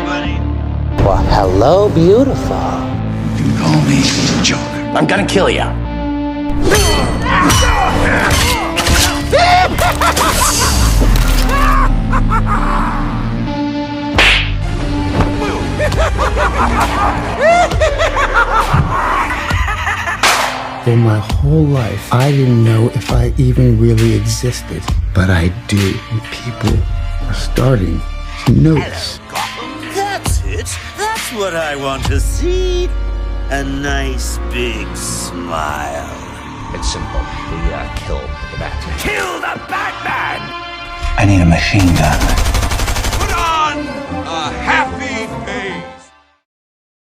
everybody. Well, hello, beautiful. You can call me Joker. I'm gonna kill you. For my whole life, I didn't know if I even really existed. But I do, and people are starting to notice. That's it. That's what I want to see. A nice big smile. It's simple. We kill the Batman. Kill the Batman! I need a machine gun. Put on